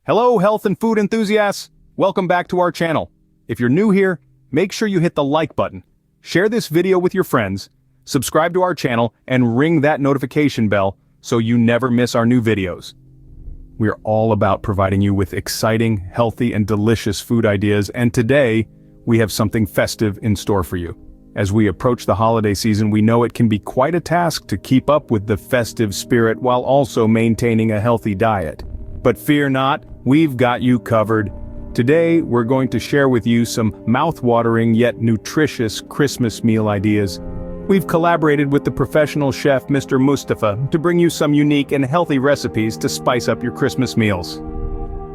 Hello, health and food enthusiasts! Welcome back to our channel. If you're new here, make sure you hit the like button, share this video with your friends, subscribe to our channel, and ring that notification bell so you never miss our new videos. We're all about providing you with exciting, healthy, and delicious food ideas, and today, we have something festive in store for you. As we approach the holiday season, we know it can be quite a task to keep up with the festive spirit while also maintaining a healthy diet. But fear not, we've got you covered. Today, we're going to share with you some mouth-watering yet nutritious Christmas meal ideas. We've collaborated with the professional chef Mr. Mustafa to bring you some unique and healthy recipes to spice up your Christmas meals.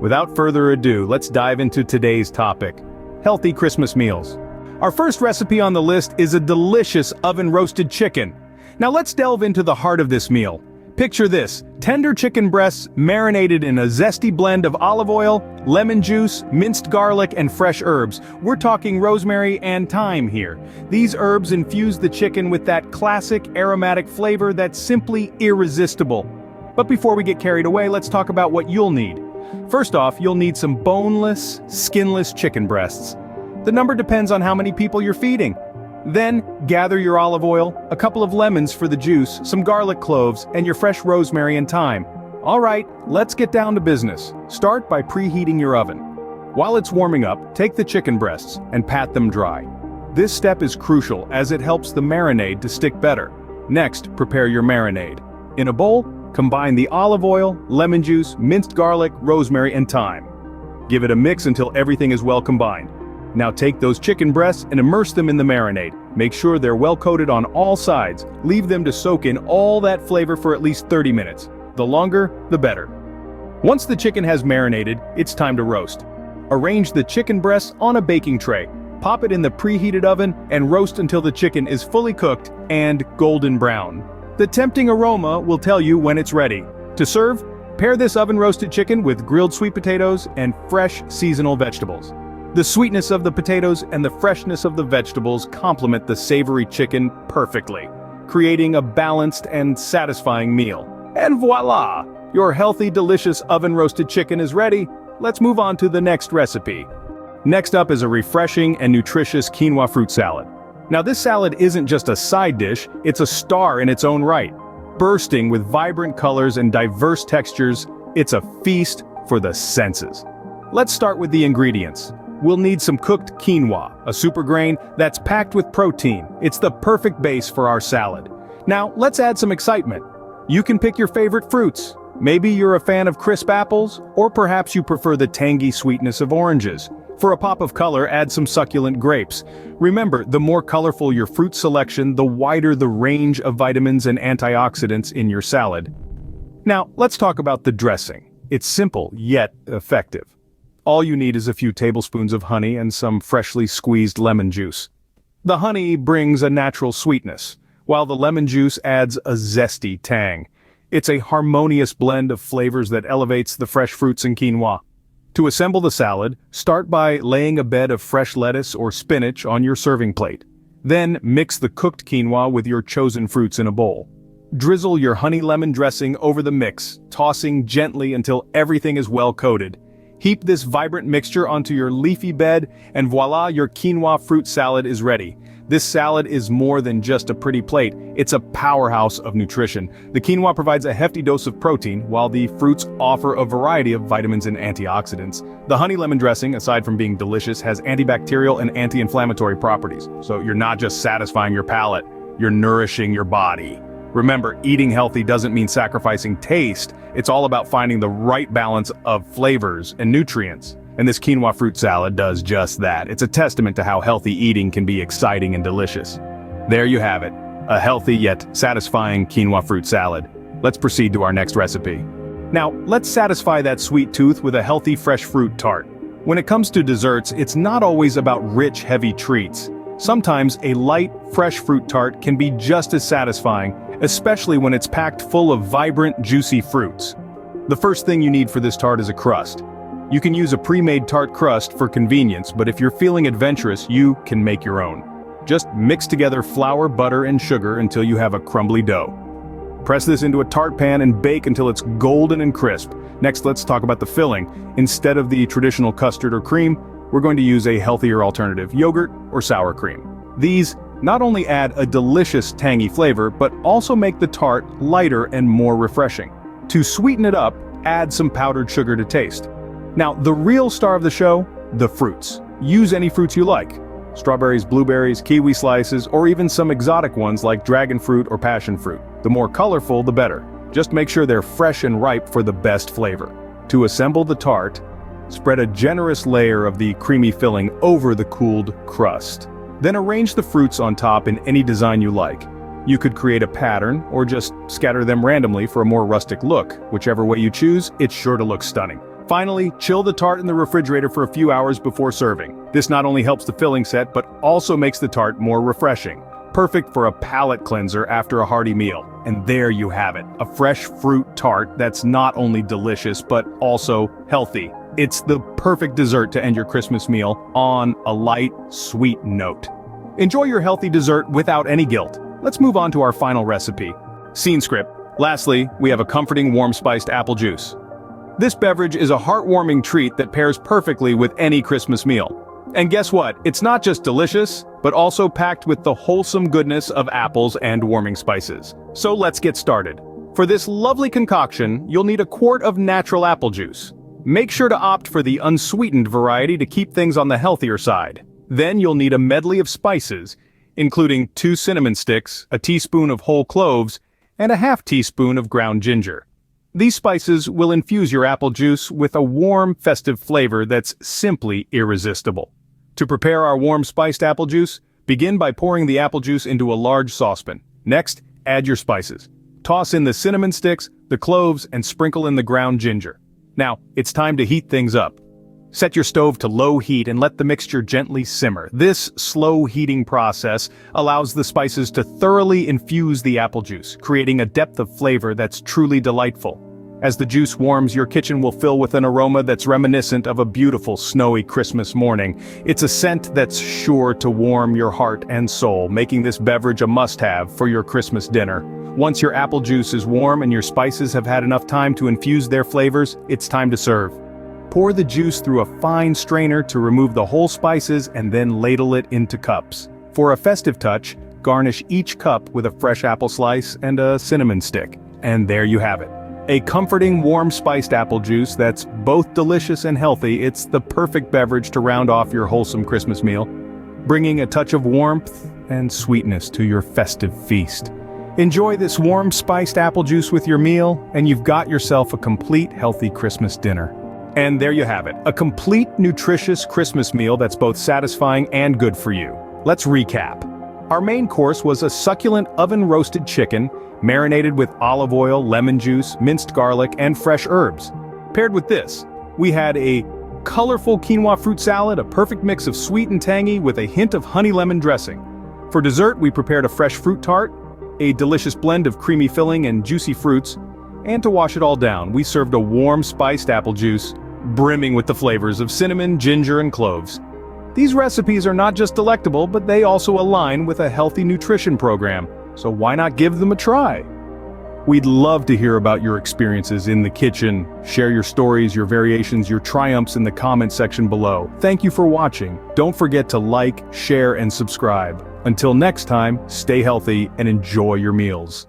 Without further ado, let's dive into today's topic: healthy Christmas meals. Our first recipe on the list is a delicious oven-roasted chicken. Now let's delve into the heart of this meal. Picture this: tender chicken breasts marinated in a zesty blend of olive oil, lemon juice, minced garlic, and fresh herbs. We're talking rosemary and thyme here. These herbs infuse the chicken with that classic aromatic flavor that's simply irresistible. But before we get carried away, let's talk about what you'll need. First off, you'll need some boneless, skinless chicken breasts. The number depends on how many people you're feeding. Then, gather your olive oil, a couple of lemons for the juice, some garlic cloves, and your fresh rosemary and thyme. Alright, let's get down to business. Start by preheating your oven. While it's warming up, take the chicken breasts and pat them dry. This step is crucial as it helps the marinade to stick better. Next, prepare your marinade. In a bowl, combine the olive oil, lemon juice, minced garlic, rosemary, and thyme. Give it a mix until everything is well combined. Now take those chicken breasts and immerse them in the marinade. Make sure they're well coated on all sides. Leave them to soak in all that flavor for at least 30 minutes. The longer, the better. Once the chicken has marinated, it's time to roast. Arrange the chicken breasts on a baking tray. Pop it in the preheated oven and roast until the chicken is fully cooked and golden brown. The tempting aroma will tell you when it's ready. To serve, pair this oven-roasted chicken with grilled sweet potatoes and fresh seasonal vegetables. The sweetness of the potatoes and the freshness of the vegetables complement the savory chicken perfectly, creating a balanced and satisfying meal. And voila! Your healthy, delicious oven-roasted chicken is ready. Let's move on to the next recipe. Next up is a refreshing and nutritious quinoa fruit salad. Now this salad isn't just a side dish, it's a star in its own right. Bursting with vibrant colors and diverse textures, it's a feast for the senses. Let's start with the ingredients. We'll need some cooked quinoa, a super grain that's packed with protein. It's the perfect base for our salad. Now, let's add some excitement. You can pick your favorite fruits. Maybe you're a fan of crisp apples, or perhaps you prefer the tangy sweetness of oranges. For a pop of color, add some succulent grapes. Remember, the more colorful your fruit selection, the wider the range of vitamins and antioxidants in your salad. Now, let's talk about the dressing. It's simple, yet effective. All you need is a few tablespoons of honey and some freshly squeezed lemon juice. The honey brings a natural sweetness, while the lemon juice adds a zesty tang. It's a harmonious blend of flavors that elevates the fresh fruits and quinoa. To assemble the salad, start by laying a bed of fresh lettuce or spinach on your serving plate. Then mix the cooked quinoa with your chosen fruits in a bowl. Drizzle your honey lemon dressing over the mix, tossing gently until everything is well coated. Heap this vibrant mixture onto your leafy bed, and voila, your quinoa fruit salad is ready. This salad is more than just a pretty plate, it's a powerhouse of nutrition. The quinoa provides a hefty dose of protein, while the fruits offer a variety of vitamins and antioxidants. The honey lemon dressing, aside from being delicious, has antibacterial and anti-inflammatory properties. So you're not just satisfying your palate, you're nourishing your body. Remember, eating healthy doesn't mean sacrificing taste. It's all about finding the right balance of flavors and nutrients. And this quinoa fruit salad does just that. It's a testament to how healthy eating can be exciting and delicious. There you have it, a healthy yet satisfying quinoa fruit salad. Let's proceed to our next recipe. Now, let's satisfy that sweet tooth with a healthy fresh fruit tart. When it comes to desserts, it's not always about rich, heavy treats. Sometimes a light, fresh fruit tart can be just as satisfying, especially when it's packed full of vibrant, juicy fruits. The first thing you need for this tart is a crust. You can use a pre-made tart crust for convenience, but if you're feeling adventurous, you can make your own. Just mix together flour, butter, and sugar until you have a crumbly dough. Press this into a tart pan and bake until it's golden and crisp. Next, let's talk about the filling. Instead of the traditional custard or cream, we're going to use a healthier alternative, yogurt or sour cream. These not only add a delicious tangy flavor, but also make the tart lighter and more refreshing. To sweeten it up, add some powdered sugar to taste. Now, the real star of the show, the fruits. Use any fruits you like. Strawberries, blueberries, kiwi slices, or even some exotic ones like dragon fruit or passion fruit. The more colorful, the better. Just make sure they're fresh and ripe for the best flavor. To assemble the tart, spread a generous layer of the creamy filling over the cooled crust. Then arrange the fruits on top in any design you like. You could create a pattern or just scatter them randomly for a more rustic look. Whichever way you choose, it's sure to look stunning. Finally, chill the tart in the refrigerator for a few hours before serving. This not only helps the filling set, but also makes the tart more refreshing. Perfect for a palate cleanser after a hearty meal. And there you have it, a fresh fruit tart that's not only delicious, but also healthy. It's the perfect dessert to end your Christmas meal on a light, sweet note. Enjoy your healthy dessert without any guilt. Let's move on to our final recipe. Scene script. Lastly, we have a comforting warm spiced apple juice. This beverage is a heartwarming treat that pairs perfectly with any Christmas meal. And guess what? It's not just delicious, but also packed with the wholesome goodness of apples and warming spices. So let's get started. For this lovely concoction, you'll need a quart of natural apple juice. Make sure to opt for the unsweetened variety to keep things on the healthier side. Then you'll need a medley of spices, including 2 cinnamon sticks, a teaspoon of whole cloves, and a half teaspoon of ground ginger. These spices will infuse your apple juice with a warm, festive flavor that's simply irresistible. To prepare our warm spiced apple juice, begin by pouring the apple juice into a large saucepan. Next, add your spices. Toss in the cinnamon sticks, the cloves, and sprinkle in the ground ginger. Now, it's time to heat things up. Set your stove to low heat and let the mixture gently simmer. This slow heating process allows the spices to thoroughly infuse the apple juice, creating a depth of flavor that's truly delightful. As the juice warms, your kitchen will fill with an aroma that's reminiscent of a beautiful snowy Christmas morning. It's a scent that's sure to warm your heart and soul, making this beverage a must-have for your Christmas dinner. Once your apple juice is warm and your spices have had enough time to infuse their flavors, it's time to serve. Pour the juice through a fine strainer to remove the whole spices and then ladle it into cups. For a festive touch, garnish each cup with a fresh apple slice and a cinnamon stick. And there you have it. A comforting, warm spiced apple juice that's both delicious and healthy. It's the perfect beverage to round off your wholesome Christmas meal, bringing a touch of warmth and sweetness to your festive feast. Enjoy this warm spiced apple juice with your meal, and you've got yourself a complete healthy Christmas dinner. And there you have it, a complete nutritious Christmas meal that's both satisfying and good for you. Let's recap. Our main course was a succulent oven-roasted chicken, marinated with olive oil, lemon juice, minced garlic, and fresh herbs. Paired with this, we had a colorful quinoa fruit salad, a perfect mix of sweet and tangy with a hint of honey lemon dressing. For dessert, we prepared a fresh fruit tart, a delicious blend of creamy filling and juicy fruits, and to wash it all down, we served a warm spiced apple juice, brimming with the flavors of cinnamon, ginger, and cloves. These recipes are not just delectable, but they also align with a healthy nutrition program, so why not give them a try? We'd love to hear about your experiences in the kitchen. Share your stories, your variations, your triumphs in the comment section below. Thank you for watching. Don't forget to like, share, and subscribe. Until next time, stay healthy and enjoy your meals.